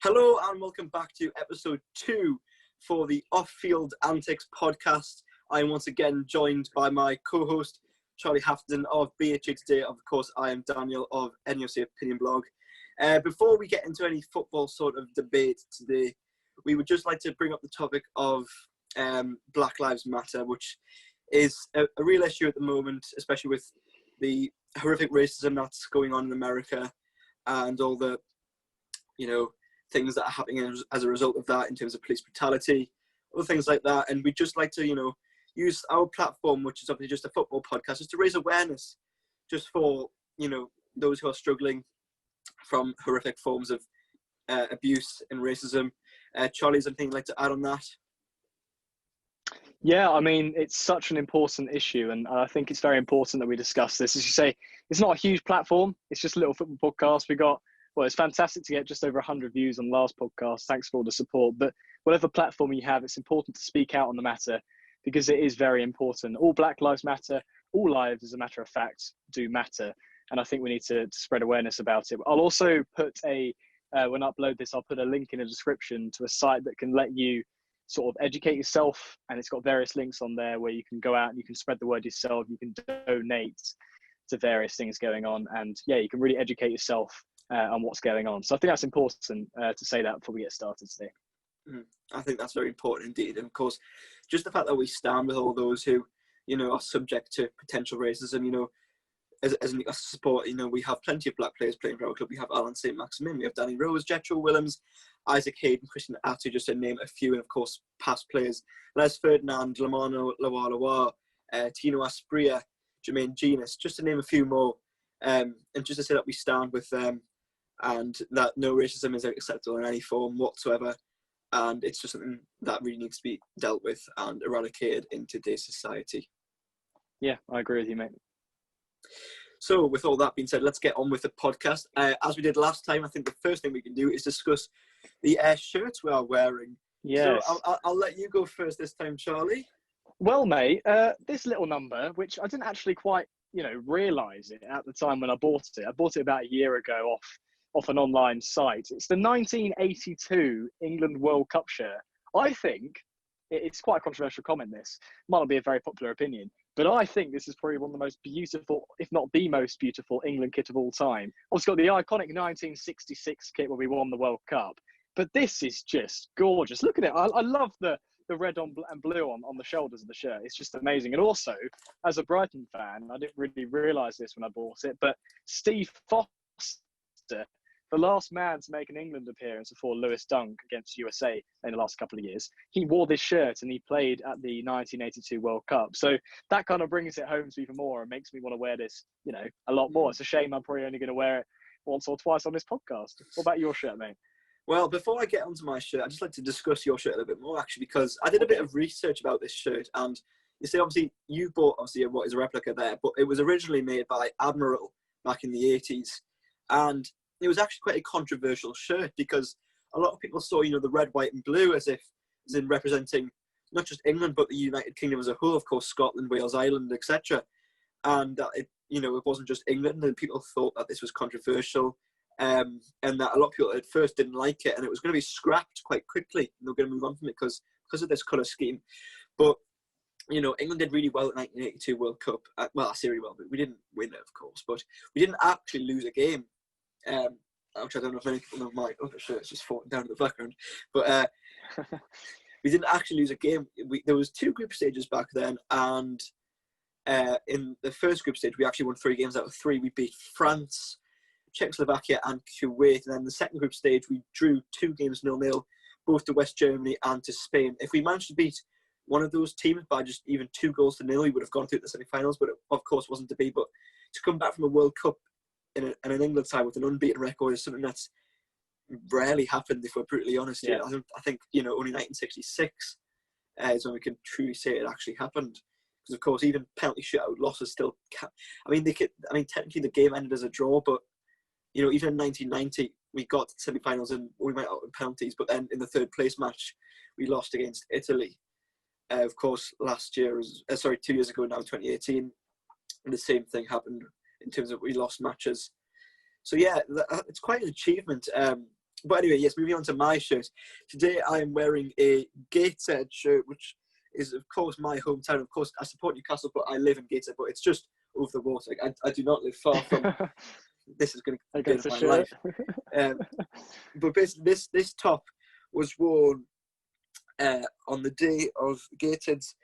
Hello and welcome back to episode 2 for the Off-Field Antics podcast. I am once again joined by my co-host, Charlie Haffenden of BHA Today. Of course, I am Daniel of NUC Opinion Blog. Before we get into any football sort of debate today, we would just like to bring up the topic of Black Lives Matter, which is a real issue at the moment, especially with the horrific racism that's going on in America and all the, things that are happening as a result of that in terms of police brutality, other things like that. And we'd just like to, use our platform, which is obviously just a football podcast, just to raise awareness just for, those who are struggling from horrific forms of abuse and racism. Charlie, is there anything you'd like to add on that? Yeah, I mean, it's such an important issue, and I think it's very important that we discuss this. As you say, it's not a huge platform. It's just a little football podcast. It's fantastic to get just over 100 views on the last podcast. Thanks for all the support. But whatever platform you have, it's important to speak out on the matter because it is very important. All Black Lives Matter. All lives, as a matter of fact, do matter. And I think we need to spread awareness about it. I'll also put when I upload this, I'll put a link in the description to a site that can let you sort of educate yourself. And it's got various links on there where you can go out and you can spread the word yourself. You can donate to various things going on. And yeah, you can really educate yourself on what's going on. So I think that's important to say that before we get started today. I think that's very important indeed. And of course, just the fact that we stand with all those who, are subject to potential racism, as a support, we have plenty of black players playing for our club. We have Alan St. Maximin, we have Danny Rose, Jetro Willems, Isaac Hayden, Christian Attu, just to name a few, and of course, past players. Les Ferdinand, Lamano Lawa, Tino Aspria, Jermaine Genus, just to name a few more. And just to say that we stand with them and that no racism is acceptable in any form whatsoever. And it's just something that really needs to be dealt with and eradicated in today's society. Yeah, I agree with you, mate. So with all that being said, let's get on with the podcast. As we did last time, I think the first thing we can do is discuss the shirts we are wearing. Yes. So I'll let you go first this time, Charlie. Well, mate, this little number, which I didn't actually quite, realise it at the time when I bought it. I bought it about a year ago off an online site. It's the 1982 England World Cup shirt. I think, it's quite a controversial comment this, might not be a very popular opinion, but I think this is probably one of the most beautiful, if not the most beautiful, England kit of all time. Also got the iconic 1966 kit where we won the World Cup, but this is just gorgeous. Look at it. I love the red and blue on the shoulders of the shirt. It's just amazing. And also, as a Brighton fan, I didn't really realise this when I bought it, but Steve Foster, the last man to make an England appearance before Lewis Dunk against USA in the last couple of years, he wore this shirt and he played at the 1982 World Cup. So that kind of brings it home to even more and makes me want to wear this, a lot more. It's a shame I'm probably only going to wear it once or twice on this podcast. What about your shirt, mate? Well, before I get onto my shirt, I'd just like to discuss your shirt a little bit more, actually, because I did a bit of research about this shirt. And you see, obviously, you bought, what is a replica there, but it was originally made by Admiral back in the 80s. And it was actually quite a controversial shirt because a lot of people saw, the red, white and blue as in representing not just England, but the United Kingdom as a whole, of course, Scotland, Wales, Ireland, etc. And it wasn't just England, and people thought that this was controversial. And that a lot of people at first didn't like it, and it was going to be scrapped quite quickly. And they were going to move on from it because of this colour scheme. But, England did really well at 1982 World Cup. I say really well, but we didn't win it, of course. But we didn't actually lose a game. Which I don't know if many people know my other shirt's just falling down in the background. But we didn't actually lose a game. There was 2 group stages back then, and in the first group stage, we actually won 3 games out of 3. We beat France, Czechoslovakia and Kuwait. And then the second group stage, we drew 2 games 0-0, both to West Germany and to Spain. If we managed to beat one of those teams by just even 2 goals to 0, we would have gone through the semi-finals, but it, of course, wasn't to be. But to come back from a World Cup in an England side with an unbeaten record is something that's rarely happened, if we're brutally honest. Yeah. I think only 1966 is when we can truly say it actually happened. Because of course, even penalty shootout losses still. Technically the game ended as a draw, but even in 1990 we got to the semi-finals and we went out in penalties. But then in the third place match, we lost against Italy. Of course, 2 years ago now, 2018, and the same thing happened in terms of we lost matches. So yeah, it's quite an achievement But anyway, yes, moving on to my shirt. Today I am wearing a Gateshead shirt, which is, of course, my hometown. Of course, I support Newcastle, but I live in Gateshead, but it's just over the water. Like, I do not live far from... This is going to be my life. But basically, this top was worn on the day of Gateshead's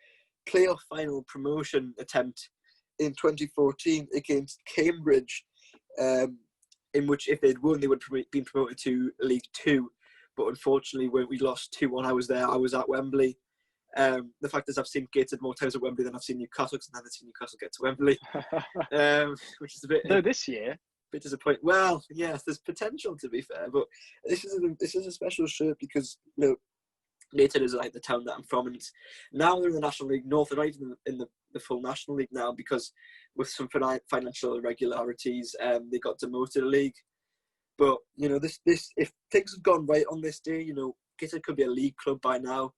playoff final promotion attempt in 2014 against Cambridge, in which if they'd won, they would have been promoted to League Two. But unfortunately, when we lost 2-1, I was there. I was at Wembley. The fact is, I've seen Gateshead more times at Wembley than I've seen Newcastle, because I've never seen Newcastle get to Wembley, which is a bit... No, this year. Bit disappointing. Well, yes, there's potential, to be fair, but this is a special shirt because, you know, Gateshead is like the town that I'm from, and now they're in the National League North. They're not even in the full National League now, because with some financial irregularities, they got demoted a league. But you know, this if things have gone right on this day, you know, Gateshead could be a league club by now,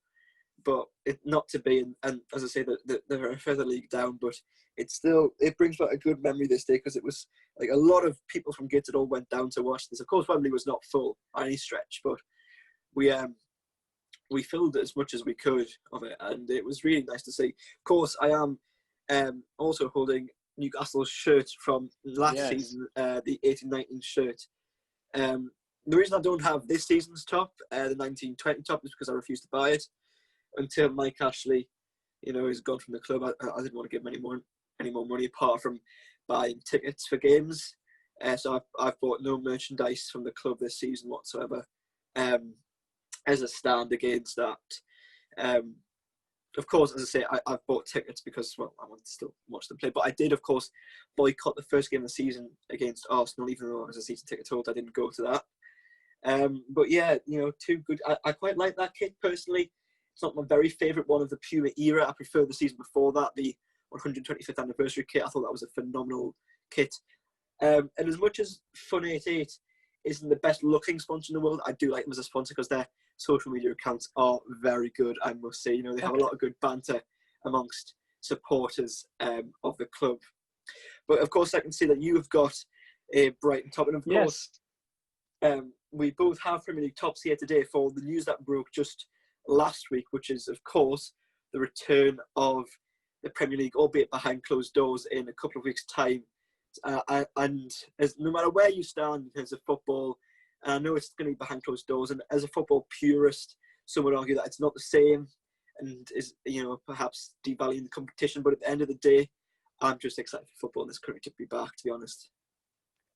but it not to be. And as I say, they're a further league down, but it brings back a good memory this day, because it was like a lot of people from Gateshead all went down to watch this. Of course, Wembley was not full by any stretch, but we filled as much as we could of it, and it was really nice to see. Of course, I am also holding Newcastle's shirt from last season, the 18-19 shirt. The reason I don't have this season's top, the 19-20 top, is because I refused to buy it until Mike Ashley, you know, is gone from the club. I didn't want to give him any more money apart from buying tickets for games. So I've bought no merchandise from the club this season whatsoever, as a stand against that. Of course, as I say, I've bought tickets because, well, I want to still watch them play. But I did, of course, boycott the first game of the season against Arsenal, even though I was a season ticket holder. I didn't go to that. But yeah, you know, two good. I quite like that kit personally. It's not my very favourite one of the Puma era. I prefer the season before that, the 125th anniversary kit. I thought that was a phenomenal kit. And as much as Fun 88 isn't the best looking sponsor in the world, I do like them as a sponsor because their social media accounts are very good, I must say. You know, they have a lot of good banter amongst supporters of the club. But of course, I can see that you have got a Brighton top, and of course, we both have Premier League tops here today for the news that broke just last week, which is, of course, the return of the Premier League, albeit behind closed doors, in a couple of weeks' time. And as no matter where you stand in terms of football, and I know it's going to be behind closed doors, and as a football purist, some would argue that it's not the same and is, you know, perhaps devaluing the competition. But at the end of the day, I'm just excited for football in this country to be back, to be honest.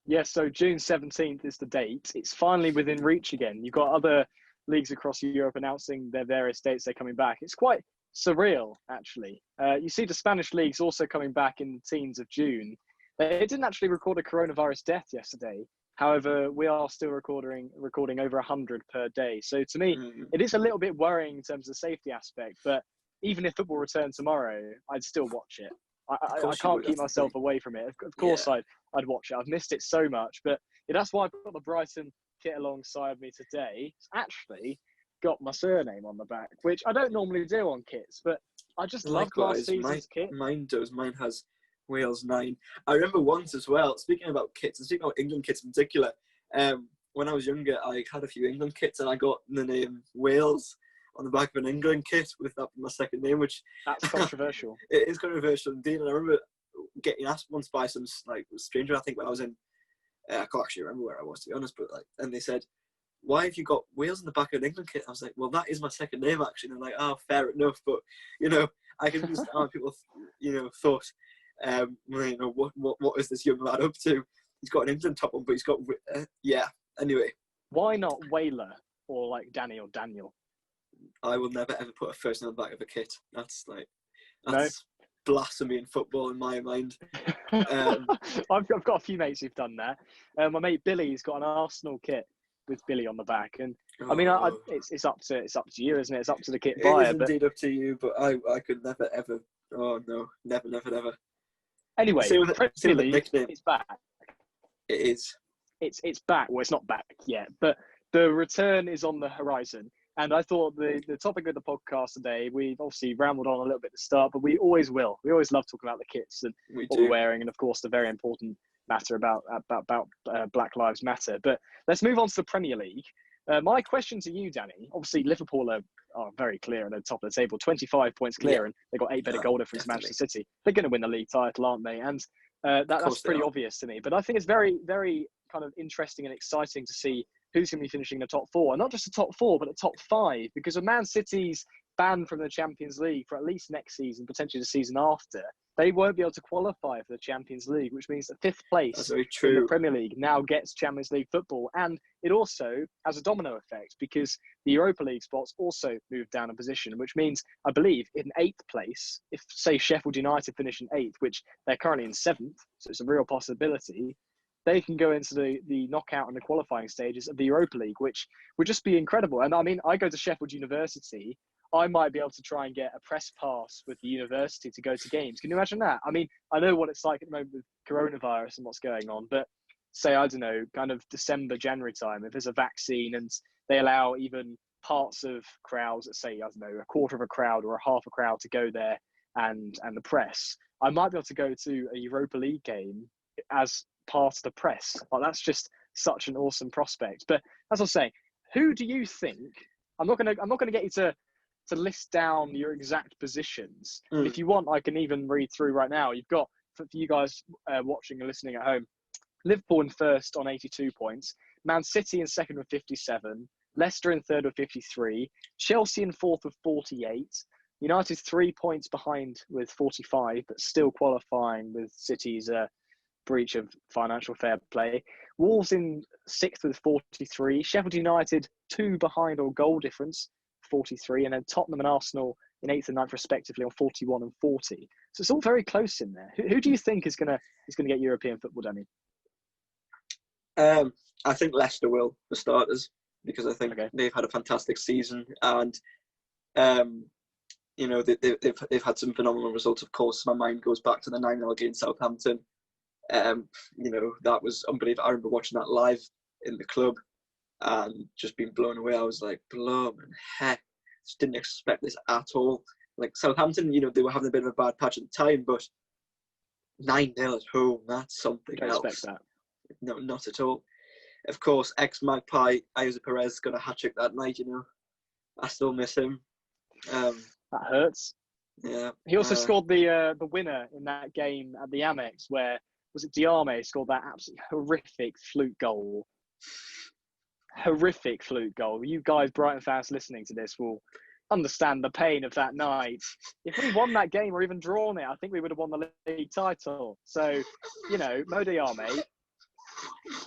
Yes, so June 17th is the date. It's finally within reach again. You've got other leagues across Europe announcing their various dates they're coming back. It's quite surreal, actually. You see the Spanish leagues also coming back in the teens of June. They didn't actually record a coronavirus death yesterday. However, we are still recording over 100 per day. So to me, it is a little bit worrying in terms of the safety aspect. But even if football returned tomorrow, I'd still watch it. I can't keep myself away from it. Of course, I'd watch it. I've missed it so much. But that's why I've got the Brighton kit alongside me today. It's actually got my surname on the back, which I don't normally do on kits. But I just loved last season's kit. Mine does. Mine has Wales 9. I remember once as well, speaking about kits, and speaking about England kits in particular, when I was younger, I had a few England kits and I got the name Wales on the back of an England kit with that my second name, which... That's controversial. It is controversial indeed, and I remember getting asked once by some stranger, I think when I was in... I can't actually remember where I was, to be honest, but and they said, why have you got Wales on the back of an England kit? I was like, well, that is my second name, actually. And they're like, oh, fair enough, but, you know, I can understand how people, you know, thought... you know, what is this young lad up to? He's got an England top on, but he's got anyway, why not Whaler or like Danny or Daniel? I will never ever put a first name on the back of a kit. That's blasphemy in football in my mind. I've got a few mates who've done that. My mate Billy's got an Arsenal kit with Billy on the back, and I mean, it's up to you, isn't it? It's up to the kit buyer. It is indeed up to you, but I could never ever. Oh no, never. Anyway, Premier League, it's back. It is. It's back. Well, it's not back yet, but the return is on the horizon. And I thought the topic of the podcast today, we've obviously rambled on a little bit at the start, but we always will. We always love talking about the kits and what we're wearing, and of course the very important matter about Black Lives Matter. But let's move on to the Premier League. My question to you, Danny, obviously Liverpool are very clear at the top of the table, 25 points clear, and they've got 8 better goal difference to Manchester City. They're going to win the league title, aren't they? And that's pretty obvious to me. But I think it's very, very kind of interesting and exciting to see who's going to be finishing the top 4. And not just the top 4, but the top 5. Because of Man City's banned from the Champions League for at least next season, potentially the season after, they won't be able to qualify for the Champions League, which means that 5th place in the Premier League now gets Champions League football. And it also has a domino effect because the Europa League spots also move down a position, which means, I believe, in 8th place, if, say, Sheffield United finish in 8th, which they're currently in 7th, so it's a real possibility, they can go into the knockout and the qualifying stages of the Europa League, which would just be incredible. And I mean, I go to Sheffield University. I might be able to try and get a press pass with the university to go to games. Can you imagine that? I mean, I know what it's like at the moment with coronavirus and what's going on, but say, I don't know, kind of December, January time, if there's a vaccine and they allow even parts of crowds, let's say, I don't know, a quarter of a crowd or a half a crowd to go there and the press, I might be able to go to a Europa League game as part of the press. Like, that's just such an awesome prospect. But as I was saying, who do you think, I'm not gonna get you to list down your exact positions. If you want, I can even read through right now. You've got, for you guys watching and listening at home, Liverpool in 1st on 82 points, Man City in 2nd with 57, Leicester in 3rd with 53, Chelsea in 4th with 48, United 3 points behind with 45, but still qualifying with City's breach of financial fair play. Wolves in 6th with 43, Sheffield United 2 behind on goal difference, 43, and then Tottenham and Arsenal in 8th and 9th respectively on 41 and 40. So it's all very close in there. Who do you think is gonna get European football, Danny? I think Leicester will, for starters, because I think they've had a fantastic season, and you know, they've had some phenomenal results. Of course, my mind goes back to the 9-0 against Southampton. You know, that was unbelievable. I remember watching that live in the club and just being blown away. I was like, blooming heck, just didn't expect this at all. Like Southampton, you know, they were having a bit of a bad patch at the time, but 9-0 at home, that's something else. Expect that. No, not at all. Of course, ex-Magpie, Jose Perez got a hat-trick that night, you know. I still miss him. That hurts. Yeah. He also scored the winner in that game at the Amex, where, was it Diame scored that absolutely horrific fluke goal. Horrific fluke goal. You guys, Brighton fans listening to this, will understand the pain of that night. If we won that game or even drawn it, I think we would have won the league title. So, you know, Mo Diame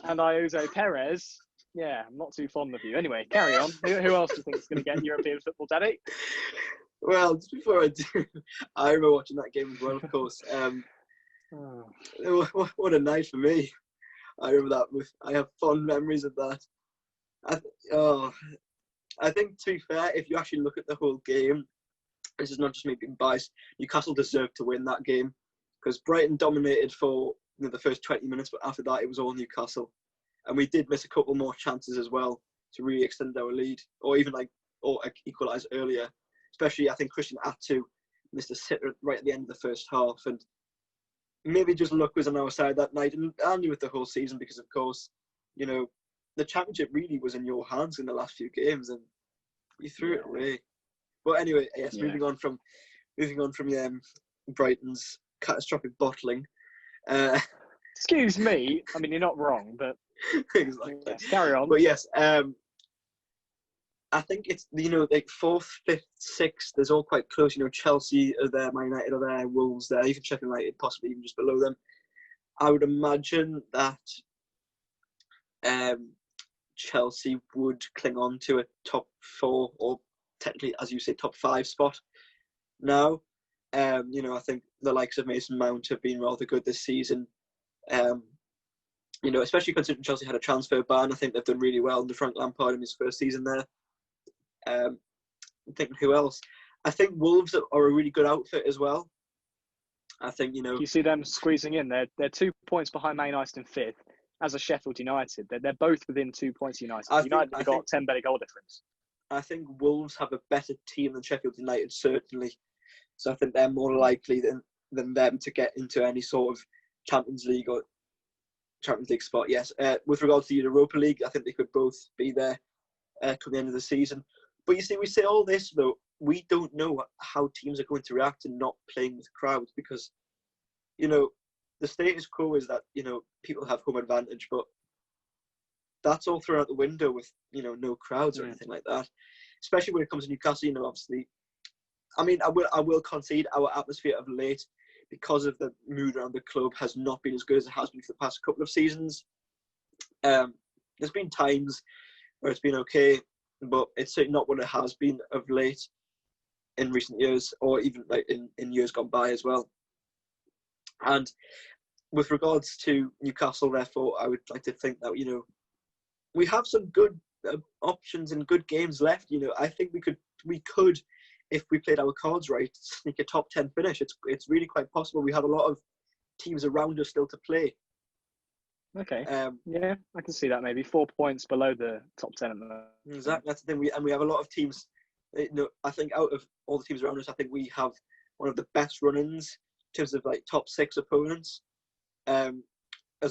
and Jose Perez, yeah, I'm not too fond of you. Anyway, carry on. Who else do you think is going to get European football, Daddy? Well, just before I do, I remember watching that game as well, of course. What a night for me. I remember that. I have fond memories of that. I think, to be fair, if you actually look at the whole game, this is not just me being biased, Newcastle deserved to win that game, because Brighton dominated for the first 20 minutes, but after that it was all Newcastle. And we did miss a couple more chances as well to really extend our lead, or even equalise earlier. Especially, I think Christian Atsu missed a sitter right at the end of the first half, and maybe just luck was on our side that night, and with the whole season, because of course, you know, the championship really was in your hands in the last few games, and you threw it away. But anyway, yes, moving on from Brighton's catastrophic bottling. Excuse me. I mean, you're not wrong, but exactly. Yes, carry on. But yes, I think it's, you know, like 4th, 5th, 6th. There's all quite close. You know, Chelsea are there, Man United are there, Wolves there, even Sheffield United possibly even just below them. I would imagine that Chelsea would cling on to a top 4, or technically, as you say, top 5 spot now. You know, I think the likes of Mason Mount have been rather good this season. You know, especially considering Chelsea had a transfer ban. I think they've done really well under Frank Lampard in his first season there. I'm thinking who else? I think Wolves are a really good outfit as well. I think, you know, you see them squeezing in. They're 2 points behind Man United in 5th, as a Sheffield United. They're both within 2 points. United have got 10 better goal difference. I think Wolves have a better team than Sheffield United, certainly. So I think they're more likely than them to get into any sort of Champions League or Champions League spot. Yes. With regards to the Europa League, I think they could both be there. come the end of the season. But you see, we say all this, though, we don't know how teams are going to react to not playing with crowds because, the status quo is that, people have home advantage, but that's all thrown out the window with, no crowds or anything like that. Especially when it comes to Newcastle, obviously. I mean, I will concede our atmosphere of late, because of the mood around the club, has not been as good as it has been for the past couple of seasons. There's been times where it's been okay, but it's certainly not what it has been of late in recent years, or even like in years gone by as well. And with regards to Newcastle, therefore, I would like to think that, we have some good options and good games left. I think we could, if we played our cards right, sneak a top 10 finish. It's really quite possible. We have a lot of teams around us still to play. Okay. Yeah, I can see that. Maybe 4 points below the top 10 at the moment. Exactly. That's the thing. We have a lot of teams. I think out of all the teams around us, I think we have one of the best run-ins in terms of like top 6 opponents, as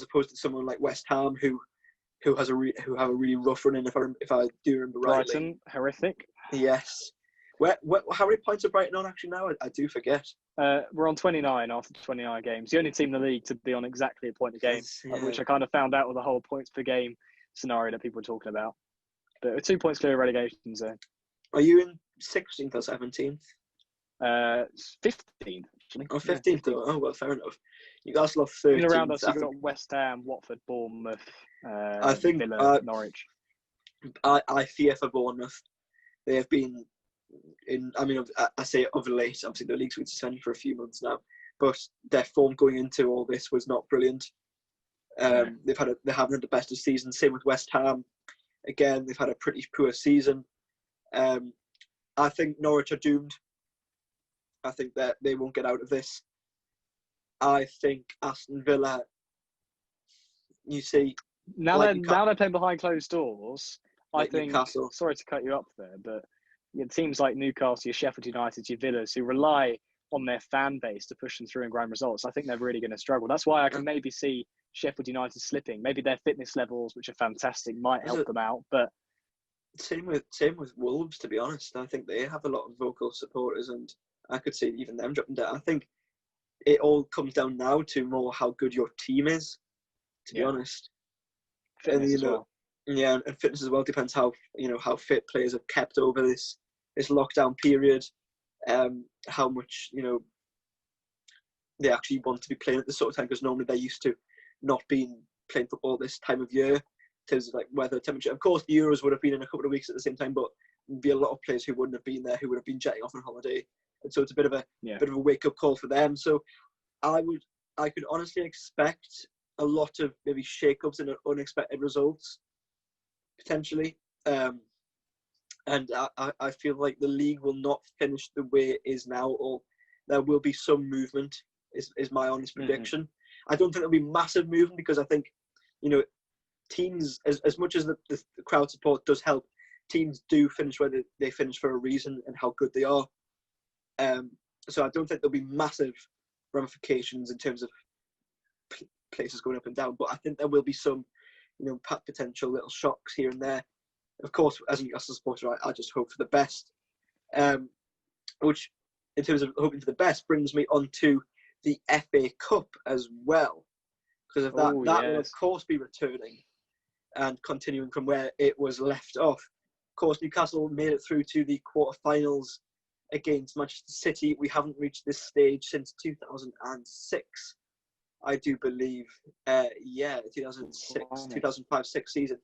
opposed to someone like West Ham who have a really rough run-in. If I do remember rightly. Brighton, horrific. Yes. How many points are Brighton on actually now? I do forget. We're on 29 after 29 games. The only team in the league to be on exactly a point a game, which I kind of found out with the whole points per game scenario that people were talking about. But we're 2 points clear of relegation zone. Are you in 16th or 17th? 15th, actually. Oh, 15th. Yeah, 15th. Oh, well, fair enough. Newcastle off 13th. And around us, you've got West Ham, Watford, Bournemouth, I think, Villa, Norwich. I fear for Bournemouth. They have been I say of late, obviously the league's been suspended for a few months now, but their form going into all this was not brilliant. They haven't had the best of seasons. Same with West Ham. Again, they've had a pretty poor season. I think Norwich are doomed. I think that they won't get out of this. I think Aston Villa, you see, now they're playing behind closed doors. I think. Newcastle. Sorry to cut you up there, but teams like Newcastle, your Sheffield United, your Villas, who rely on their fan base to push them through and grind results, I think they're really going to struggle. That's why I can maybe see Sheffield United slipping. Maybe their fitness levels, which are fantastic, might help them out. But same with Wolves, to be honest. I think they have a lot of vocal supporters, and I could see even them dropping down. I think it all comes down now to more how good your team is, to be honest. Fitness as well. Yeah, and fitness as well depends how fit players are kept over this lockdown period, how much they actually want to be playing at this sort of time, because normally they're used to not being playing football this time of year in terms of like weather, temperature. Of course, the Euros would have been in a couple of weeks at the same time, but there'd be a lot of players who wouldn't have been there, who would have been jetting off on holiday, and so it's a bit of a wake up call for them. So I could honestly expect a lot of maybe shake-ups and unexpected results potentially. And I feel like the league will not finish the way it is now, or there will be some movement, is my honest prediction. I don't think there'll be massive movement, because I think, teams, as much as the crowd support does help, teams do finish where they finish for a reason and how good they are. So I don't think there'll be massive ramifications in terms of places going up and down, but I think there will be some, potential little shocks here and there. Of course, as a Newcastle supporter, I just hope for the best. Which, in terms of hoping for the best, brings me on to the FA Cup as well. Because of that, will of course be returning and continuing from where it was left off. Of course, Newcastle made it through to the quarterfinals against Manchester City. We haven't reached this stage since 2006, I do believe. 2006, 2005-06 season.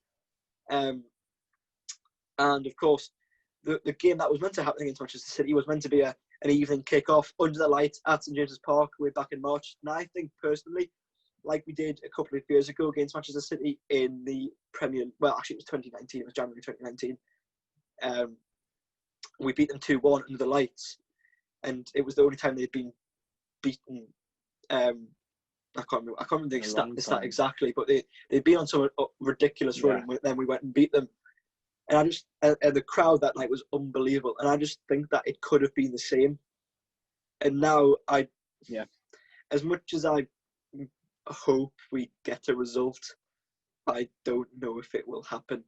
And of course, the game that was meant to happen against Manchester City was meant to be an evening kick-off under the lights at St James's Park way back in March. And I think personally, like we did a couple of years ago against Manchester City in the Premier, well, actually it was 2019, it was January 2019. We beat them 2-1 under the lights, and it was the only time they'd been beaten. I can't remember the stat exactly, but they'd been on some ridiculous run, and then we went and beat them. And the crowd that night was unbelievable. And I just think that it could have been the same. And now as much as I hope we get a result, I don't know if it will happen.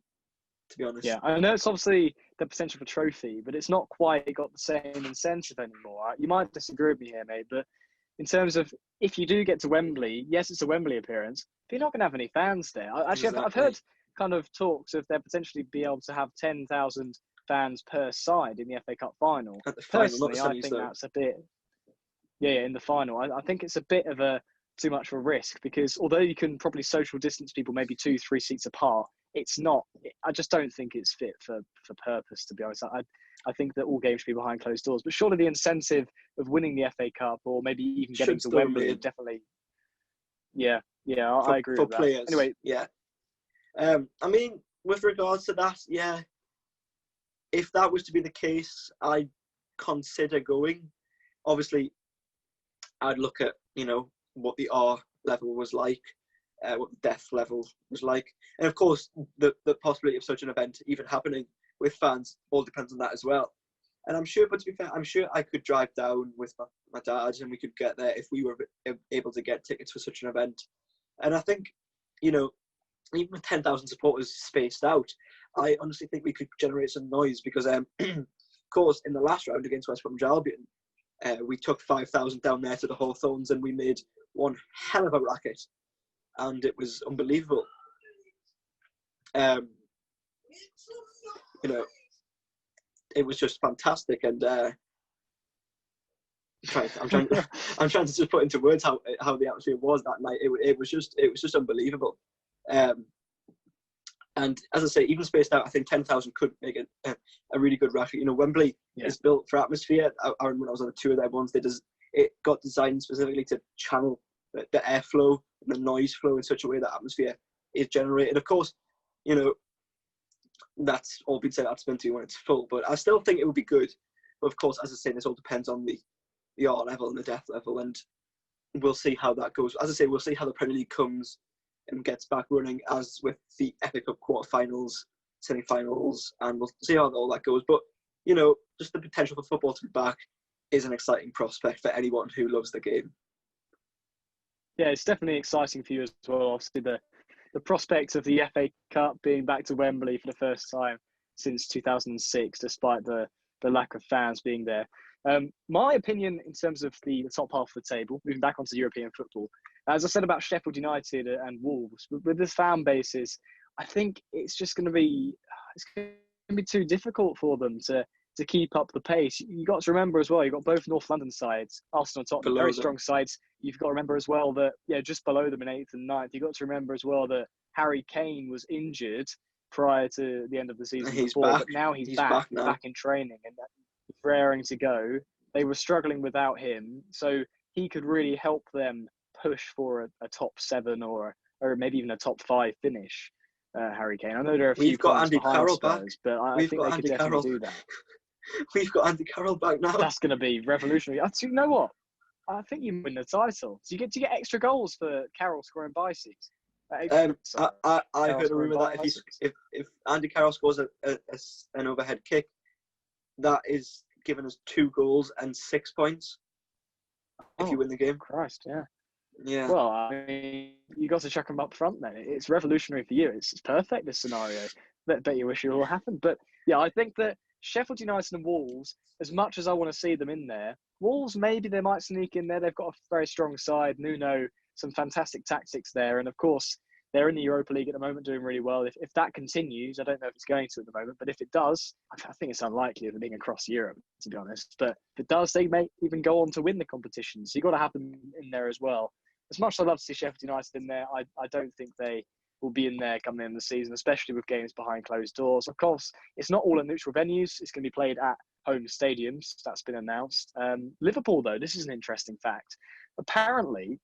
to be honest. Yeah, I know it's obviously the potential for trophy, but it's not quite got the same incentive anymore. You might disagree with me here, mate, but in terms of if you do get to Wembley, yes, it's a Wembley appearance, but you're not going to have any fans there. I've heard kind of talks of there potentially be able to have 10,000 fans per side in the FA Cup final. At the final, Personally, not the I semis, think though. that's a bit, yeah, in the final. I think it's a bit of a too much of a risk because although you can probably social distance people maybe 2-3 seats apart, it's not. I just don't think it's fit for purpose, to be honest. I think that all games should be behind closed doors. But surely the incentive of winning the FA Cup or maybe even getting to Wembley, definitely. Yeah, I agree with that. Players, anyway, yeah. I mean, with regards to that, yeah, if that was to be the case, I'd consider going. Obviously, I'd look at, what the R level was like, what the death level was like. And of course, the possibility of such an event even happening with fans all depends on that as well. And I'm sure, but to be fair, I'm sure I could drive down with my dad and we could get there if we were able to get tickets for such an event. And I think, even with 10,000 supporters spaced out, I honestly think we could generate some noise because, of course, in the last round against West Bromwich Albion, we took 5,000 down there to the Hawthorns and we made one hell of a racket. And it was unbelievable. It was just fantastic, and I'm trying to just put into words how the atmosphere was that night. It was just unbelievable. And as I say, even spaced out, I think 10,000 could make it a really good racket. Wembley is built for atmosphere. I remember when I was on a tour there once, it got designed specifically to channel the airflow and the noise flow in such a way that atmosphere is generated. Of course, that's all been said out to when it's full, but I still think it would be good. But of course, as I say, this all depends on the R level and the death level, and we'll see how that goes. As I say, we'll see how the Premier League comes and gets back running, as with the FA Cup quarterfinals, semi-finals, and we'll see how all that goes. But just the potential for football to be back is an exciting prospect for anyone who loves the game. Yeah, it's definitely exciting for you as well. Obviously, the prospect of the FA Cup being back to Wembley for the first time since 2006, despite the lack of fans being there. My opinion in terms of the top half of the table, moving back onto European football, as I said about Sheffield United and Wolves, with this fan bases, I think it's going to be too difficult for them to keep up the pace. You got to remember as well, you've got both North London sides, Arsenal and Tottenham, very strong sides. You've got to remember as well that, just below them in 8th and 9th, you've got to remember as well that Harry Kane was injured prior to the end of the season but now he's back in training and raring to go. They were struggling without him, so he could really help them push for a top 7 or maybe even a top 5 finish. Harry Kane. I know there are a few points behind Spurs, but I think they could definitely do that. We've got Andy Carroll back now. That's going to be revolutionary. You know what? I think you win the title. Do you get extra goals for Carroll scoring bicycles? I heard a rumour that if Andy Carroll scores an overhead kick, that is giving us 2 goals and 6 points if you win the game. Christ, yeah. Yeah. Well, I mean, you got to chuck them up front then. It's revolutionary for you. It's perfect, this scenario. Bet you wish it all happened. But yeah, I think that Sheffield United and Wolves, as much as I want to see them in there, Wolves, maybe they might sneak in there. They've got a very strong side. Nuno, some fantastic tactics there. And of course, they're in the Europa League at the moment, doing really well. If that continues, I don't know if it's going to at the moment, but if it does, I think it's unlikely of it being across Europe, to be honest. But if it does, they may even go on to win the competition. So you've got to have them in there as well. As much as I'd love to see Sheffield United in there, I don't think they will be in there coming in the season, especially with games behind closed doors. Of course, it's not all at neutral venues. It's going to be played at home stadiums. That's been announced. Liverpool, though, this is an interesting fact. Apparently,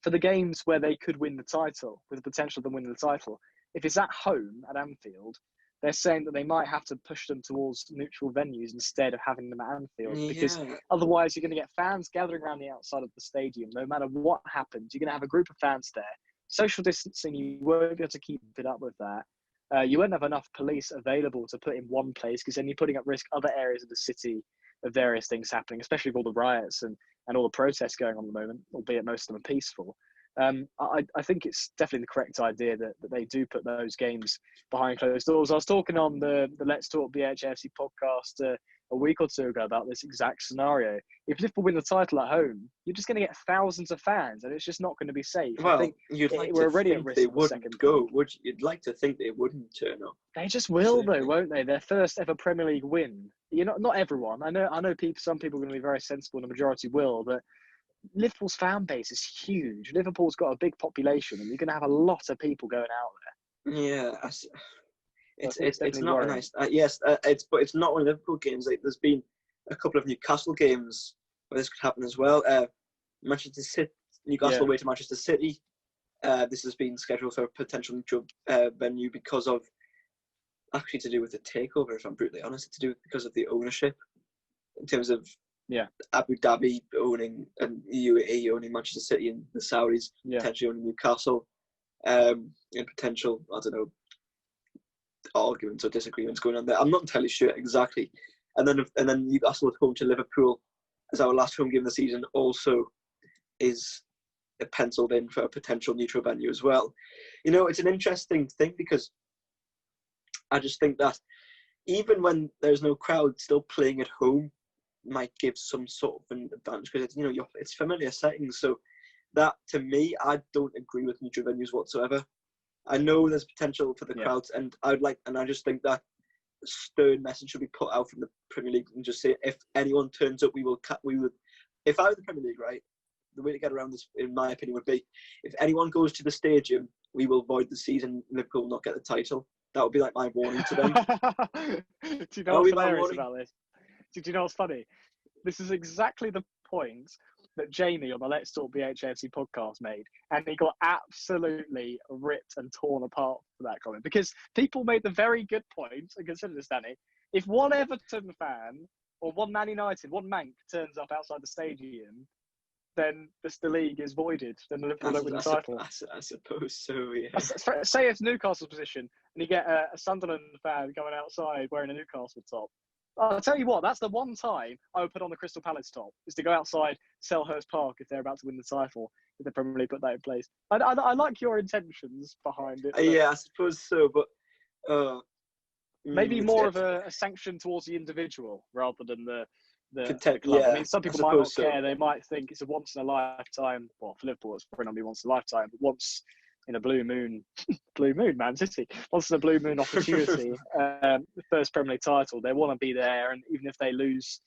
for the games where they could win the title, with the potential of them winning the title, if it's at home at Anfield, they're saying that they might have to push them towards neutral venues instead of having them at Anfield, because otherwise you're going to get fans gathering around the outside of the stadium. No matter what happens, you're going to have a group of fans there. Social distancing, you won't be able to keep it up with that. You won't have enough police available to put in one place, because then you're putting at risk other areas of the city of various things happening, especially with all the riots and all the protests going on at the moment, albeit most of them are peaceful. I think it's definitely the correct idea that they do put those games behind closed doors. I was talking on the Let's Talk BHFC podcast a week or two ago about this exact scenario. If Liverpool win the title at home, you're just going to get thousands of fans, and it's just not going to be safe. Well, I think you'd like we're to already think at risk they of the wouldn't second go. leg. You'd like to think they wouldn't turn up. They just will, Certainly. though, won't they? Their first ever Premier League win. Not everyone. I know people. Some people are going to be very sensible, and the majority will. But Liverpool's fan base is huge. Liverpool's got a big population, and you're going to have a lot of people going out there. Yeah, it's not worrying. a nice. But it's not one of Liverpool games. Like, there's been a couple of Newcastle games where this could happen as well. Manchester City, Newcastle away to Manchester City. This has been scheduled for a potential neutral venue because of, actually, to do with the takeover. If I'm brutally honest, it's to do because of the ownership, in terms of Abu Dhabi owning and UAE owning Manchester City, and the Saudis potentially owning Newcastle, and potential, I don't know, arguments or disagreements going on there. I'm not entirely sure exactly. And then Newcastle at home to Liverpool as our last home game of the season also is penciled in for a potential neutral venue as well. It's an interesting thing, because I just think that even when there's no crowd, still playing at home might give some sort of an advantage, because it's familiar settings. So that, to me, I don't agree with neutral venues whatsoever. I know there's potential for the crowds, and I just think that a stern message should be put out from the Premier League, and just say, if anyone turns up, we would. If I were the Premier League, right, the way to get around this, in my opinion, would be, if anyone goes to the stadium, we will void the season. Liverpool will not get the title. That would be like my warning to them. Do you know what's hilarious about this? Do you know what's funny? This is exactly the point that Jamie on the Let's Talk BHFC podcast made, and he got absolutely ripped and torn apart for that comment, because people made the very good point, and consider this, Danny, if one Everton fan or one Man United, one Manc turns up outside the stadium, then the league is voided, then the Liverpool don't win the title. I suppose so, yeah. Say it's Newcastle's position, and you get a Sunderland fan going outside wearing a Newcastle top. I'll tell you what, that's the one time I would put on the Crystal Palace top, is to go outside Selhurst Park if they're about to win the title, if the Premier League put that in place. I like your intentions behind it. Yeah, I suppose so, but maybe more of a sanction towards the individual rather than the club. Yeah, I mean, some people might not care. They might think it's a once in a lifetime. Well, for Liverpool, it's probably not be once in a lifetime, but once in a blue moon, Man City, once in a blue moon opportunity, the first Premier League title, they want to be there, and even if they lose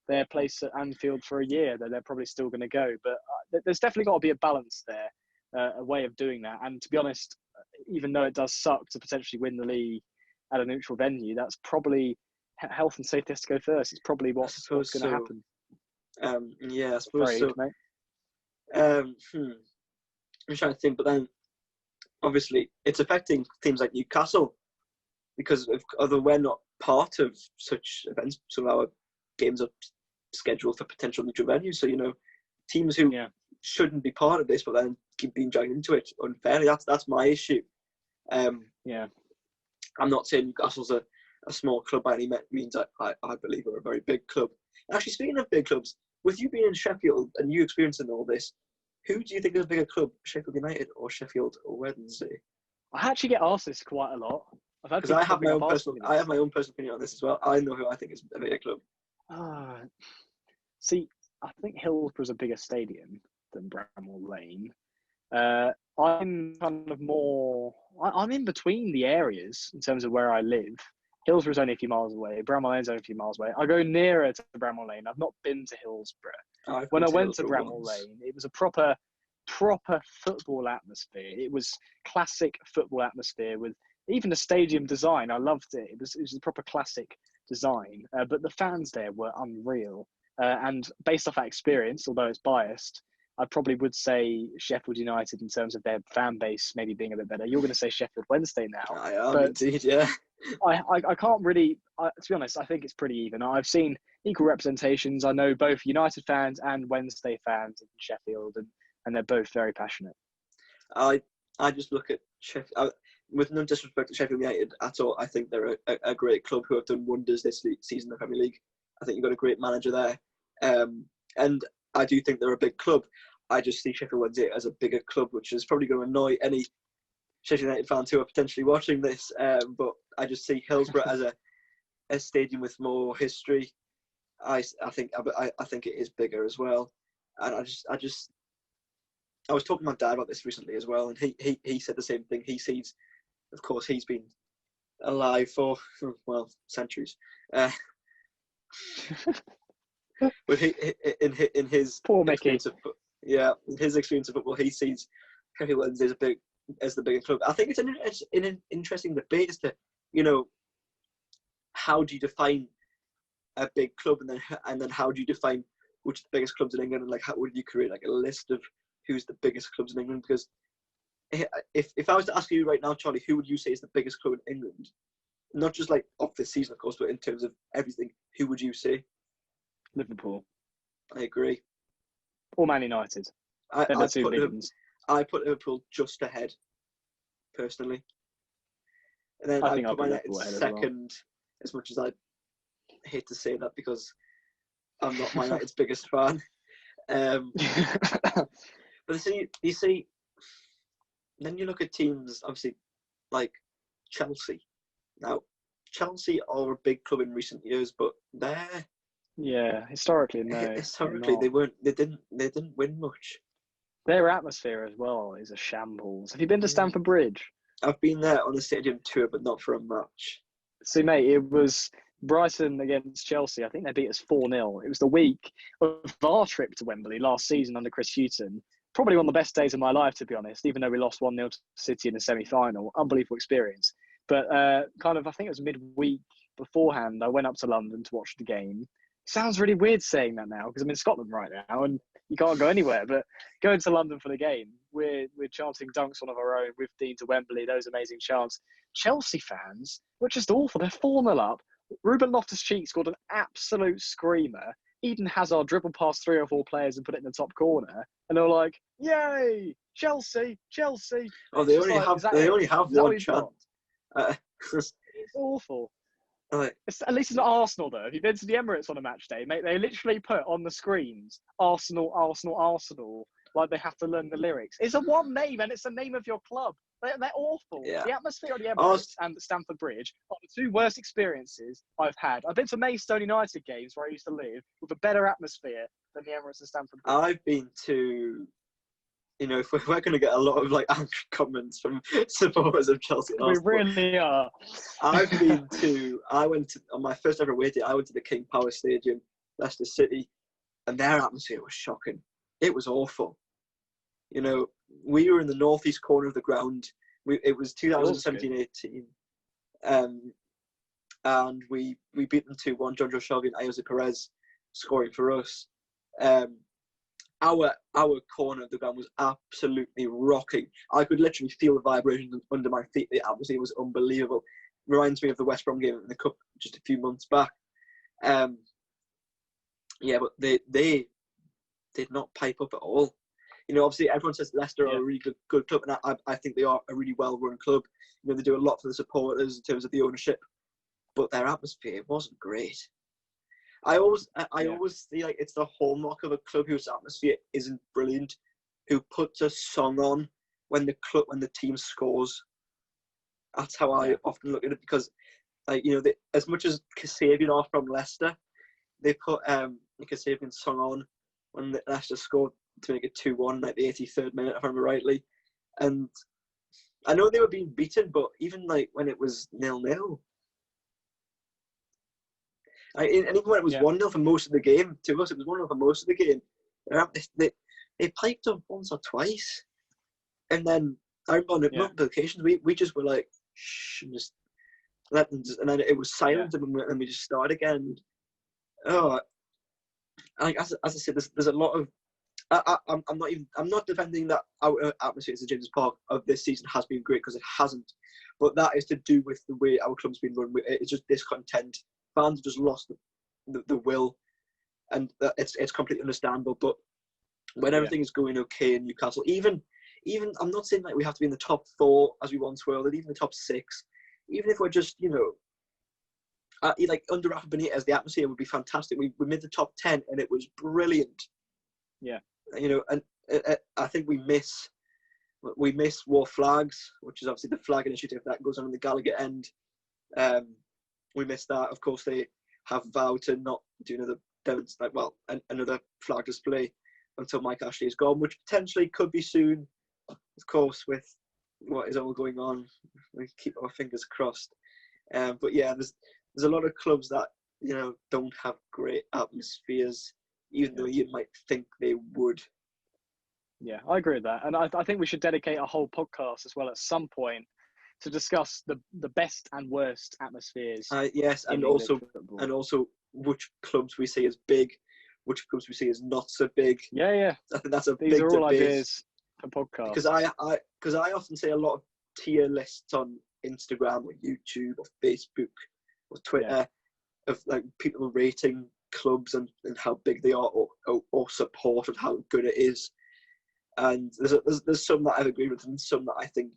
their place at Anfield for a year, then they're probably still going to go. But there's definitely got to be a balance there, a way of doing that. And to be honest, even though it does suck to potentially win the league at a neutral venue, that's probably health and safety has to go first. It's probably what's going to happen. Yeah, I suppose so. Mate. I'm trying to think, but then obviously it's affecting teams like Newcastle, because although we're not part of such events, some of our games are scheduled for potential neutral venues. So teams who shouldn't be part of this, but then keep being dragged into it unfairly. That's my issue. I'm not saying Newcastle's a small club by any means. I believe we're a very big club. Actually, speaking of big clubs, with you being in Sheffield and you experiencing all this, who do you think is a bigger club, Sheffield United or Sheffield Wednesday? I actually get asked this quite a lot. Because I have my own personal opinion on this as well. I know who I think is a bigger club. See, I think Hillsborough's a bigger stadium than Bramall Lane. I'm kind of more. I'm in between the areas in terms of where I live. Hillsborough's only a few miles away. Bramall Lane's only a few miles away. I go nearer to Bramall Lane. I've not been to Hillsborough. When I went to Bramall Lane, it was a proper football atmosphere. It was classic football atmosphere with even the stadium design. I loved it. It was a proper classic design. But the fans there were unreal. And based off that experience, although it's biased, I probably would say Sheffield United in terms of their fan base maybe being a bit better. You're going to say Sheffield Wednesday now. I am indeed, yeah. I can't really, to be honest, I think it's pretty even. I've seen equal representations. I know both United fans and Wednesday fans in Sheffield, and they're both very passionate. I just look at Sheffield, with no disrespect to Sheffield United at all. I think they're a great club who have done wonders this season in the Premier League. I think you've got a great manager there. And I do think they're a big club. I just see Sheffield Wednesday as a bigger club, which is probably going to annoy any Sheffield United fans who are potentially watching this. But I just see Hillsborough as a stadium with more history. I think it is bigger as well, and I was talking to my dad about this recently as well, and he said the same thing. He sees, of course, he's been alive for centuries. But in his Poor Mickey. in his experience of football, he sees Sheffield Wednesday as the bigger club. I think it's an interesting debate as to, how do you define a big club, and then how do you define which are the biggest clubs in England, and like how would you create like a list of who's the biggest clubs in England? Because if I was to ask you right now, Charlie, who would you say is the biggest club in England? Not just like off this season, of course, but in terms of everything, who would you say? Liverpool. I agree. Or Man United. I put Liverpool just ahead, personally. And then I put Man United second, as much as I hate to say that because I'm not Man United's biggest fan. But you see, then you look at teams, obviously, like Chelsea. Now, Chelsea are a big club in recent years, but they're historically they didn't win much. Their atmosphere as well is a shambles. Have you been to Stamford Bridge? I've been there on a stadium tour, but not for a match. See, mate, it was Brighton against Chelsea. I think they beat us 4-0. It was the week of our trip to Wembley last season under Chris Hughton. Probably one of the best days of my life, to be honest, even though we lost 1-0 to City in the semi-final. Unbelievable experience. But I think it was midweek beforehand, I went up to London to watch the game. Sounds really weird saying that now because I'm in Scotland right now and you can't go anywhere. But going to London for the game, we're chanting dunks on our own with Dean to Wembley, those amazing chants. Chelsea fans were just awful. They're 4-0 up. Ruben Loftus-Cheek scored an absolute screamer. Eden Hazard dribbled past 3 or 4 players and put it in the top corner. And they were like, yay, Chelsea, Chelsea. Oh, they only have one chant. It's awful. Right. At least it's not Arsenal, though. If you've been to the Emirates on a match day, mate, they literally put on the screens Arsenal, Arsenal, Arsenal, like they have to learn the lyrics. It's a one name, and it's the name of your club. They're awful. Yeah. The atmosphere of the Emirates and Stamford Bridge are the 2 worst experiences I've had. I've been to Maidstone United games where I used to live with a better atmosphere than the Emirates and Stamford Bridge. I've been to... if we're going to get a lot of like angry comments from supporters of Chelsea, we really are. I went to on my first ever away day. I went to the King Power Stadium, Leicester City, and their atmosphere was shocking. It was awful. We were in the northeast corner of the ground. It was 2017-18, and we beat them 2-1. Jonjo Shelby and Ayoze Perez scoring for us. Our corner of the ground was absolutely rocking. I could literally feel the vibration under my feet. The atmosphere was unbelievable. Reminds me of the West Brom game in the Cup just a few months back. But they did not pipe up at all. Obviously everyone says Leicester are a really good club, and I think they are a really well-run club. They do a lot for the supporters in terms of the ownership, but their atmosphere wasn't great. I always feel like it's the hallmark of a club whose atmosphere isn't brilliant, who puts a song on when the team scores. That's how I often look at it, because, as much as Kasabian are from Leicester, they put the Kasabian song on when Leicester scored to make it 2-1, like the 83rd minute, if I remember rightly. And I know they were being beaten, but even like when it was 0-0. And even when it was 1-0 for most of the game, to us it was 1-0 for most of the game. They piped up once or twice, and then I remember on multiple occasions we just were like, shh, and just let them. And then it was silent, and we just started again. As I said, there's a lot of. I'm not defending that our atmosphere at St James's Park of this season has been great, because it hasn't, but that is to do with the way our club's been run. It's just discontent. Fans just lost the will, and it's completely understandable. But when everything is going okay in Newcastle, even I'm not saying that we have to be in the top 4 as we once were, or even the top 6. Even if we're just like under Rafa Benitez, the atmosphere would be fantastic. We made the top 10, and it was brilliant. Yeah. And I think we miss War Flags, which is obviously the flag initiative that goes on in the Gallagher end. We miss that. Of course, they have vowed to not do another flag display until Mike Ashley is gone, which potentially could be soon. Of course, with what is all going on, we keep our fingers crossed. But yeah, there's a lot of clubs that don't have great atmospheres, even though you might think they would. Yeah, I agree with that, and I think we should dedicate a whole podcast as well at some point to discuss the best and worst atmospheres. Yes, and also which clubs we see as big, which clubs we see as not so big. Yeah. I think that's a These big are all debate. ideas for podcasts. Because I often see a lot of tier lists on Instagram or YouTube or Facebook or Twitter of like people rating clubs and how big they are or support of how good it is. And there's some that I agree with and some that I think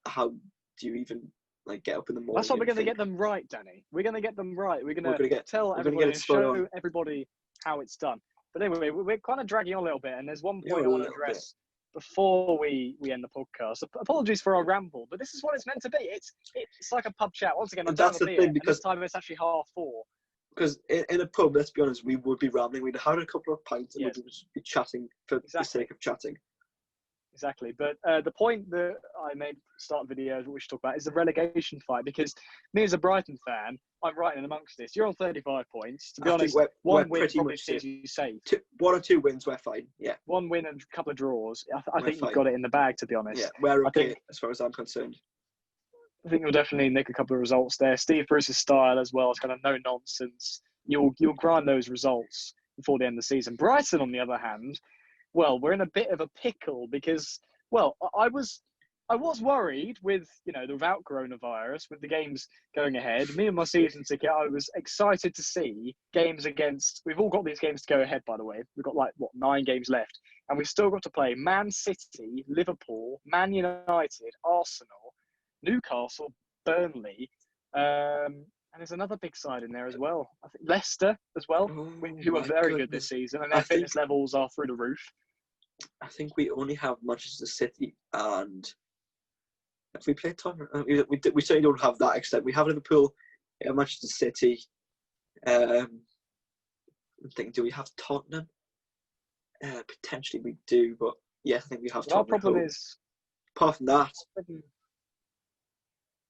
how do you even like get up in the morning? That's why we're going to get them right, Danny. We're going to get them right. We're going to tell everybody and show everybody how it's done. But anyway, we're kind of dragging on a little bit, and there's one point I want to address before we end the podcast. Apologies for our ramble, but this is what it's meant to be. It's like a pub chat. Once again, that's the thing, because this time it's actually 4:30. Because in a pub, let's be honest, we would be rambling. We'd have had a couple of pints and we'd just be chatting for the sake of chatting. Exactly. But the point that I made at the start of the video, what we should talk about, is the relegation fight. Because me as a Brighton fan, I'm right in amongst this. You're on 35 points. To be honest, one win probably sees you safe. 1 or 2 wins, we're fine. Yeah. 1 win and a couple of draws. I think you've got it in the bag, to be honest. Yeah, we're okay as far as I'm concerned. I think you'll definitely nick a couple of results there. Steve Bruce's style as well is kind of no nonsense. You'll grind those results before the end of the season. Brighton, on the other hand, well, we're in a bit of a pickle because, well, I was worried with, without coronavirus, with the games going ahead. Me and my season ticket, I was excited to see games against. We've all got these games to go ahead, by the way. We've got 9 games left, and we've still got to play Man City, Liverpool, Man United, Arsenal, Newcastle, Burnley, and there's another big side in there as well. I think Leicester as well, who are very good this season, and their fitness levels are through the roof. I think we only have Manchester City, and if we play Tottenham, we certainly don't have that extent. We have Liverpool, we have Manchester City. I'm thinking, do we have Tottenham? Potentially we do, but yes, I think we have Tottenham. Our problem is, apart from that,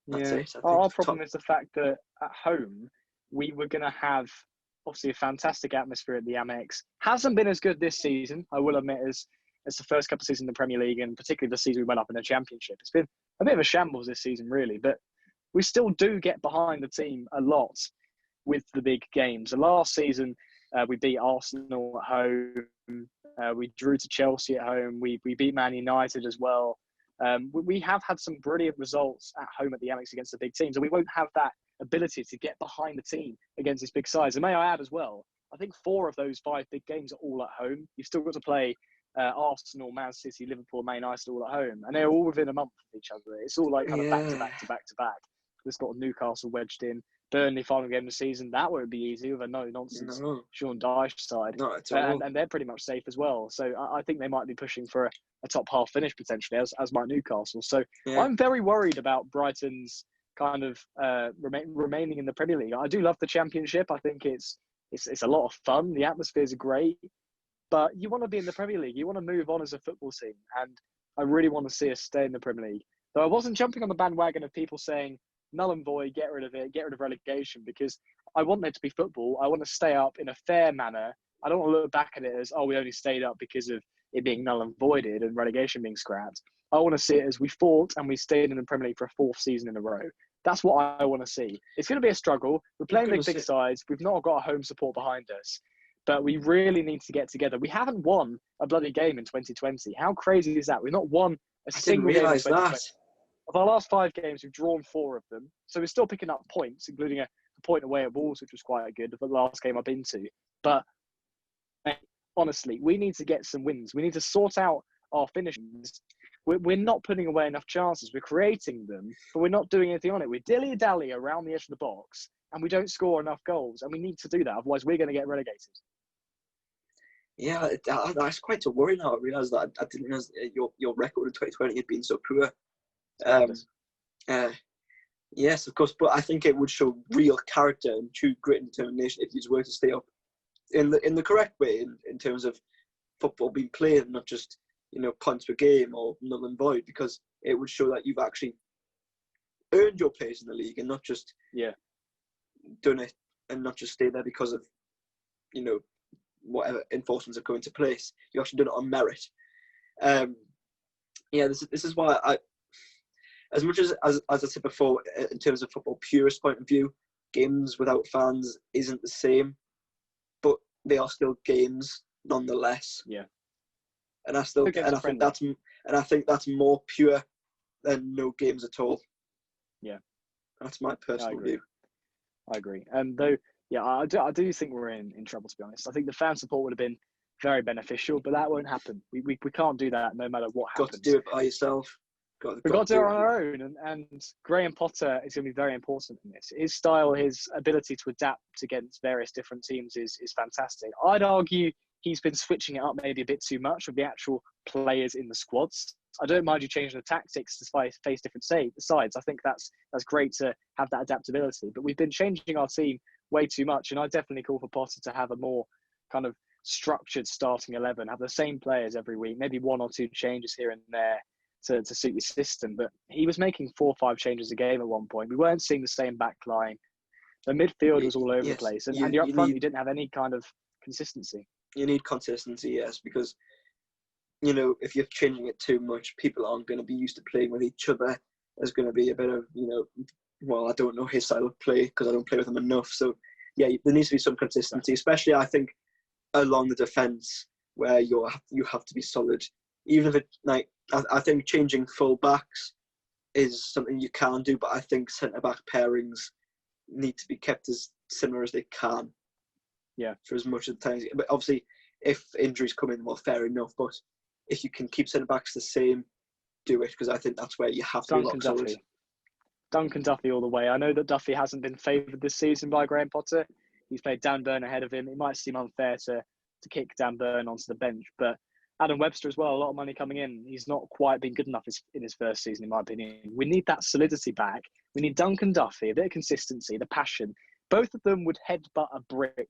that's it. Our problem is the fact that at home, we were going to have obviously a fantastic atmosphere at the Amex. Hasn't been as good this season, I will admit, as the first couple of seasons in the Premier League, and particularly the season we went up in the Championship. It's been a bit of a shambles this season, really, but we still do get behind the team a lot with the big games. The last season, we beat Arsenal at home. We drew to Chelsea at home. We beat Man United as well. We have had some brilliant results at home at the Amex against the big teams, and we won't have that ability to get behind the team against these big sides. And may I add as well, I think 4 of those 5 big games are all at home. You've still got to play Arsenal, Man City, Liverpool, Man United all at home, and they're all within a month of each other. It's all like kind of back to back to back to back. It's got Newcastle wedged in. Burnley final game of the season, that won't be easy with a no-nonsense Sean Dyche side. Not at all. And they're pretty much safe as well. So I think they might be pushing for a top half finish potentially, as might Newcastle. So I'm very worried about Brighton's kind of remaining in the Premier League. I do love the Championship. I think it's a lot of fun. The atmospheres are great. But you want to be in the Premier League. You want to move on as a football team. And I really want to see us stay in the Premier League. Though I wasn't jumping on the bandwagon of people saying, null and void, get rid of it, get rid of relegation, because I want there to be football. I want to stay up in a fair manner. I don't want to look back at it as, we only stayed up because of it being null and voided and relegation being scrapped. I want to see it as we fought and we stayed in the Premier League for a 4th season in a row. That's what I want to see. It's going to be a struggle. We're playing big sides. We've not got a home support behind us, but we really need to get together. We haven't won a bloody game in 2020. How crazy is that? We've not won a single game in 2020. Of our last 5 games, we've drawn 4 of them. So we're still picking up points, including a point away at Wolves, which was quite good, the last game I've been to. But honestly, we need to get some wins. We need to sort out our finishes. We're not putting away enough chances. We're creating them, but we're not doing anything on it. We dilly-dally around the edge of the box, and we don't score enough goals. And we need to do that. Otherwise, we're going to get relegated. Yeah, that's quite a worry now. I realise that I didn't realise your record in 2020 had been so poor. Yes, of course, but I think it would show real character and true grit and determination if you were to stay up in the correct way in terms of football being played, and not just points per game or null and void, because it would show that you've actually earned your place in the league and not just done it and not just stay there because of whatever enforcements have come into place. You actually done it on merit. This is why I, as much as I said before, in terms of football purist point of view, games without fans isn't the same, but they are still games nonetheless. Yeah. And I think that's more pure than no games at all. Yeah. That's my personal view. I agree. I do think we're in trouble, to be honest. I think the fan support would have been very beneficial, but that won't happen. We can't do that no matter what happens. Got to do it by yourself. We've got to do it on our own, and Graham Potter is going to be very important in this. His style, his ability to adapt against various different teams is fantastic. I'd argue he's been switching it up maybe a bit too much with the actual players in the squads. I don't mind you changing the tactics to face different sides. I think that's great to have that adaptability. But we've been changing our team way too much, and I definitely call for Potter to have a more kind of structured starting 11, have the same players every week, maybe one or two changes here and there to suit your system. But he was making 4 or 5 changes a game at one point. We weren't seeing the same back line. The midfield was all over the place, and you're up front, you didn't have any kind of consistency. You need consistency, yes, because if you're changing it too much, people aren't going to be used to playing with each other. There's going to be a bit of I don't know his style of play because I don't play with him enough. So yeah, there needs to be some consistency, especially I think along the defence where you have to be solid. Even if it I think changing full backs is something you can do, but I think centre back pairings need to be kept as similar as they can. Yeah. For as much of the time, but obviously, if injuries come in, well, fair enough. But if you can keep centre backs the same, do it, because I think that's where you have to be rock solid. Duncan Duffy all the way. I know that Duffy hasn't been favoured this season by Graham Potter. He's played Dan Burn ahead of him. It might seem unfair to kick Dan Burn onto the bench, but Adam Webster as well, a lot of money coming in. He's not quite been good enough in his first season, in my opinion. We need that solidity back. We need Duncan Duffy, a bit of consistency, the passion. Both of them would headbutt a brick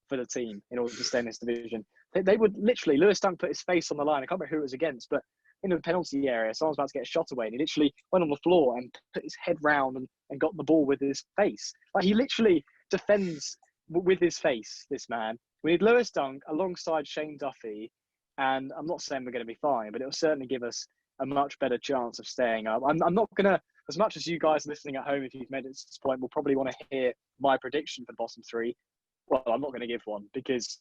for the team in order to stay in this division. They would literally, Lewis Dunk put his face on the line. I can't remember who it was against, but in the penalty area, someone's about to get a shot away, and he literally went on the floor and put his head round and got the ball with his face. Like, he literally defends with his face, this man. We need Lewis Dunk alongside Shane Duffy, and I'm not saying we're going to be fine, but it'll certainly give us a much better chance of staying up. I'm not going to, as much as you guys listening at home, if you've made it to this point, will probably want to hear my prediction for the bottom 3. Well, I'm not going to give one because,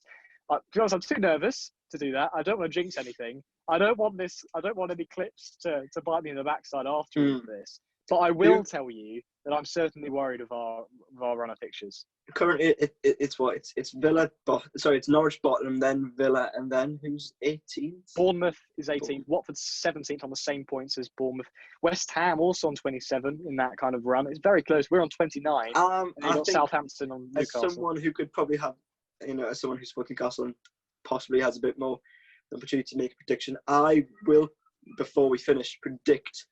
to be honest, I'm too nervous to do that. I don't want to jinx anything. I don't want any clips to bite me in the backside after all of this. But I will tell you that I'm certainly worried of our run of fixtures. Currently, it's Villa. It's Norwich bottom, then Villa, and then who's 18th? Bournemouth is 18th. Watford's 17th on the same points as Bournemouth. West Ham also on 27 in that kind of run. It's very close. We're on 29. And you've got Southampton on Newcastle. As someone who could probably have, as someone who's supporting Newcastle and possibly has a bit more opportunity to make a prediction, I will, before we finish, predict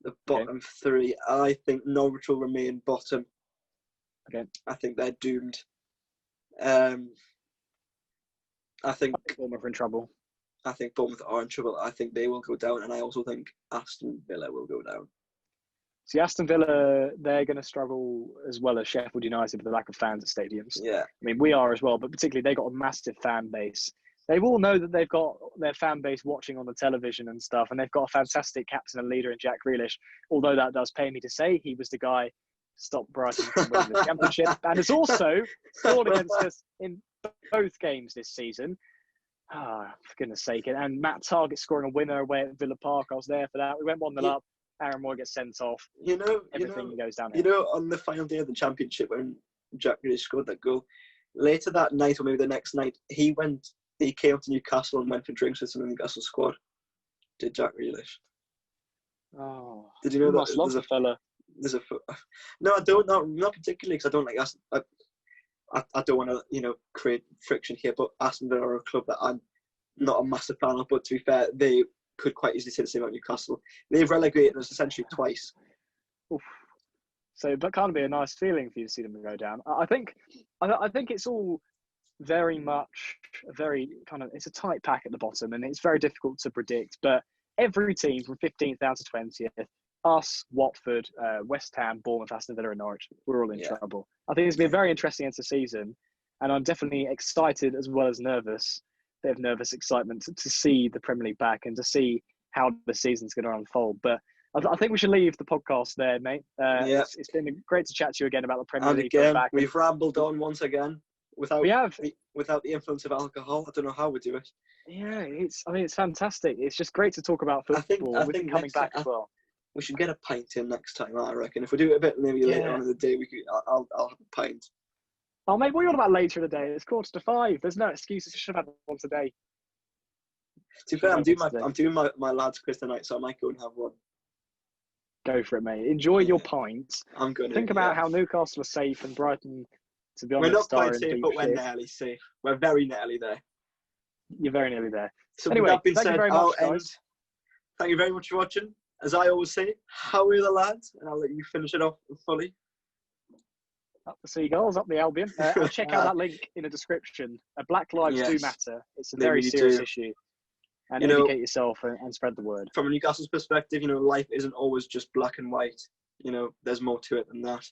the bottom 3. I think Norwich will remain bottom. Okay. I think they're doomed. I think Bournemouth are in trouble. I think Bournemouth are in trouble. I think they will go down, and I also think Aston Villa will go down. See, Aston Villa, they're going to struggle as well as Sheffield United with the lack of fans at stadiums. Yeah. I mean, we are as well, but particularly they've got a massive fan base. They all know that they've got their fan base watching on the television and stuff, and they've got a fantastic captain and leader in Jack Grealish, although that does pay me to say he was the guy to stop Brighton from winning the championship, and has also scored against us in both games this season. For goodness sake. And Matt Targett scoring a winner away at Villa Park. I was there for that. We went 1-0 up. Aaron Moore gets sent off. Everything goes down. On the final day of the championship when Jack Grealish scored that goal, later that night or maybe the next night, he came up to Newcastle and went for drinks with some of the Newcastle squad. Did Jack Grealish? Oh, did you know that? Must love the fella. No, I don't. Not particularly, because I don't like Aston. I don't want to, create friction here. But Aston Villa are a club that I'm not a massive panel, but to be fair, they could quite easily say the same about Newcastle. They've relegated us essentially twice. Oof. So, but can't be a nice feeling for you to see them go down. I think it's all very much it's a tight pack at the bottom, and it's very difficult to predict. But every team from 15th down to 20th, us, Watford, West Ham, Bournemouth, Aston Villa, and Norwich, we're all in trouble. I think it's been a very interesting end to season, and I'm definitely excited as well as nervous. Bit of nervous excitement to see the Premier League back and to see how the season's going to unfold. But I think we should leave the podcast there, mate. It's been great to chat to you again about the Premier League. And again, we've rambled on once again without the influence of alcohol. I don't know how we do it. Yeah, it's fantastic. It's just great to talk about football. I think coming back as well. We should get a pint in next time, I reckon. If we do it a bit maybe later on in the day, I'll have a pint. Oh, mate, what are you on about later in the day? It's 4:45. There's no excuses. You should have had one today. To be fair, I'm doing my lads' quiz tonight, so I might go and have one. Go for it, mate. Enjoy your pint. I'm going to think about how Newcastle are safe and Brighton, to be honest, we're not quite safe, but we're nearly safe. We're very nearly there. You're very nearly there. So anyway, that being thank said, you very much, guys. Thank you very much for watching. As I always say, how are the lads? And I'll let you finish it off fully. Up the Seagulls, up the Albion. I'll check out that link in the description. Black lives do matter. It's a very serious issue. And educate yourself and spread the word. From a Newcastle's perspective, life isn't always just black and white. There's more to it than that.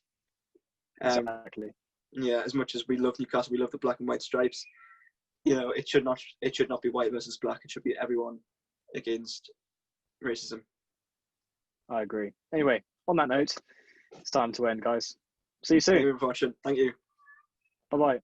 Exactly. Yeah, as much as we love Newcastle, we love the black and white stripes. It should not be white versus black. It should be everyone against racism. I agree. Anyway, on that note, it's time to end, guys. See you soon. Thank you for watching. Thank you. Bye-bye.